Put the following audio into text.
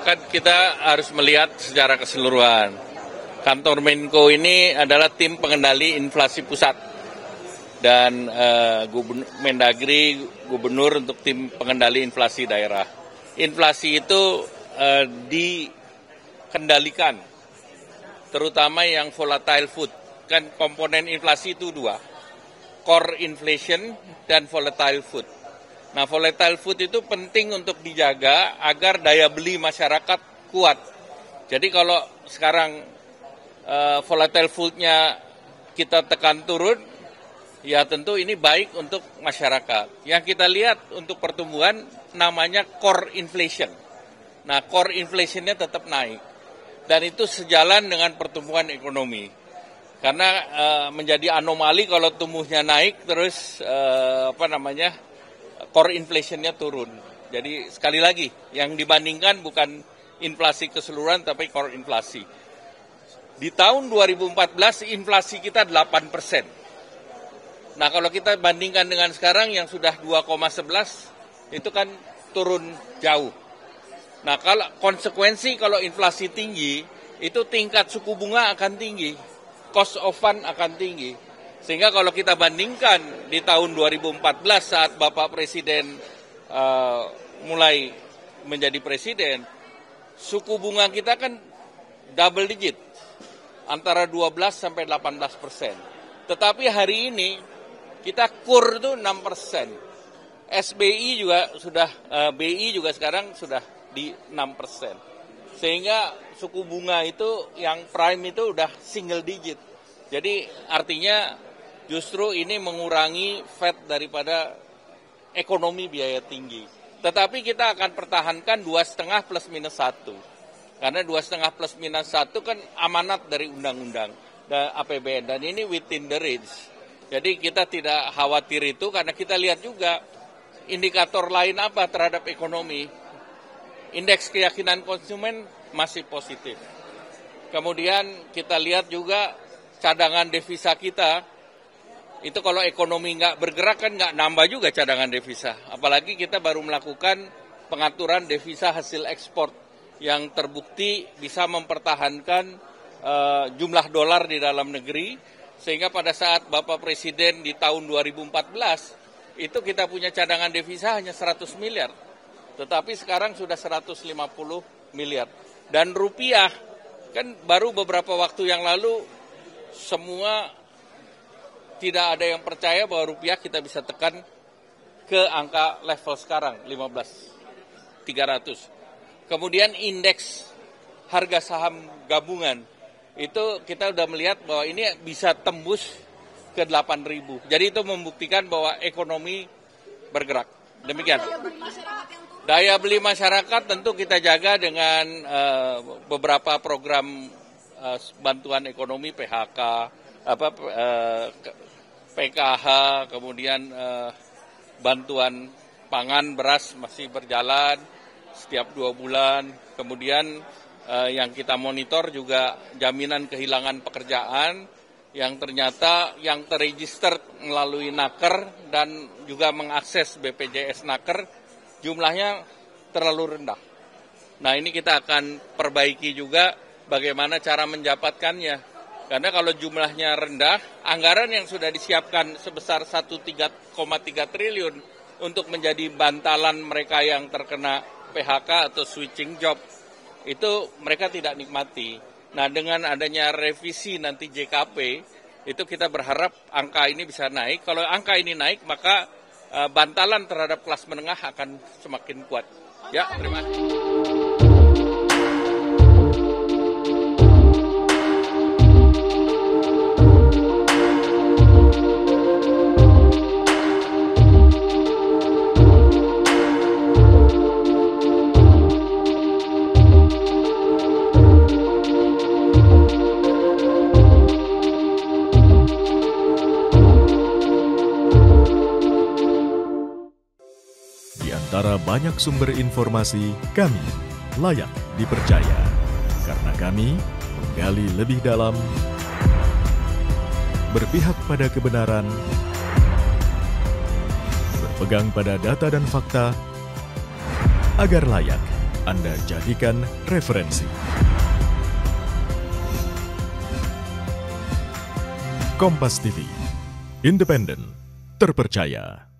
kan kita harus melihat secara keseluruhan. Kantor Menko ini adalah tim pengendali inflasi pusat dan Mendagri, gubernur untuk tim pengendali inflasi daerah. Inflasi itu dikendalikan, terutama yang volatile food. Kan komponen inflasi itu dua, core inflation dan volatile food. Nah, volatile food itu penting untuk dijaga agar daya beli masyarakat kuat. Jadi kalau sekarang volatile food-nya kita tekan turun, ya tentu ini baik untuk masyarakat. Yang kita lihat untuk pertumbuhan namanya core inflation. Nah, core inflation-nya tetap naik. Dan itu sejalan dengan pertumbuhan ekonomi. Karena menjadi anomali kalau tumbuhnya naik terus core inflation-nya turun. Jadi sekali lagi yang dibandingkan bukan inflasi keseluruhan tapi core inflasi. Di tahun 2014 inflasi kita 8%. Nah, kalau kita bandingkan dengan sekarang yang sudah 2,11 itu kan turun jauh. Nah, kalau konsekuensi kalau inflasi tinggi itu tingkat suku bunga akan tinggi, cost of fund akan tinggi. Sehingga kalau kita bandingkan di tahun 2014 saat Bapak Presiden mulai menjadi presiden, suku bunga kita kan double digit, antara 12 sampai 18%. Tetapi hari ini kita kur itu 6%. SBI juga sudah, BI juga sekarang sudah di 6%. Sehingga suku bunga itu yang prime itu udah single digit. Jadi artinya justru ini mengurangi Fed daripada ekonomi biaya tinggi. Tetapi kita akan pertahankan 2,5 plus minus 1. Karena 2,5 plus minus 1 kan amanat dari undang-undang dan APBN. Dan ini within the range. Jadi kita tidak khawatir itu karena kita lihat juga indikator lain apa terhadap ekonomi. Indeks keyakinan konsumen masih positif. Kemudian kita lihat juga cadangan devisa kita. Itu kalau ekonomi nggak bergerak kan nggak nambah juga cadangan devisa. Apalagi kita baru melakukan pengaturan devisa hasil ekspor yang terbukti bisa mempertahankan jumlah dolar di dalam negeri. Sehingga pada saat Bapak Presiden di tahun 2014 itu kita punya cadangan devisa hanya 100 miliar. Tetapi sekarang sudah 150 miliar. Dan rupiah kan baru beberapa waktu yang lalu semua tidak ada yang percaya bahwa rupiah kita bisa tekan ke angka level sekarang, 15.300. Kemudian indeks harga saham gabungan, itu kita sudah melihat bahwa ini bisa tembus ke 8.000. Jadi itu membuktikan bahwa ekonomi bergerak. Demikian. Daya beli masyarakat tentu kita jaga dengan beberapa program bantuan ekonomi PHK, PKH, kemudian bantuan pangan beras masih berjalan setiap 2 bulan. Kemudian yang kita monitor juga jaminan kehilangan pekerjaan yang ternyata yang terregister melalui Naker dan juga mengakses BPJS Naker jumlahnya terlalu rendah. Nah, ini kita akan perbaiki juga bagaimana cara mendapatkannya. Karena kalau jumlahnya rendah, anggaran yang sudah disiapkan sebesar 1,3 triliun untuk menjadi bantalan mereka yang terkena PHK atau switching job, itu mereka tidak nikmati. Nah, dengan adanya revisi nanti JKP, itu kita berharap angka ini bisa naik. Kalau angka ini naik, maka bantalan terhadap kelas menengah akan semakin kuat. Ya, terima kasih. Antara banyak sumber informasi, kami layak dipercaya. Karena kami menggali lebih dalam, berpihak pada kebenaran, berpegang pada data dan fakta, agar layak Anda jadikan referensi. Kompas TV, independen, terpercaya.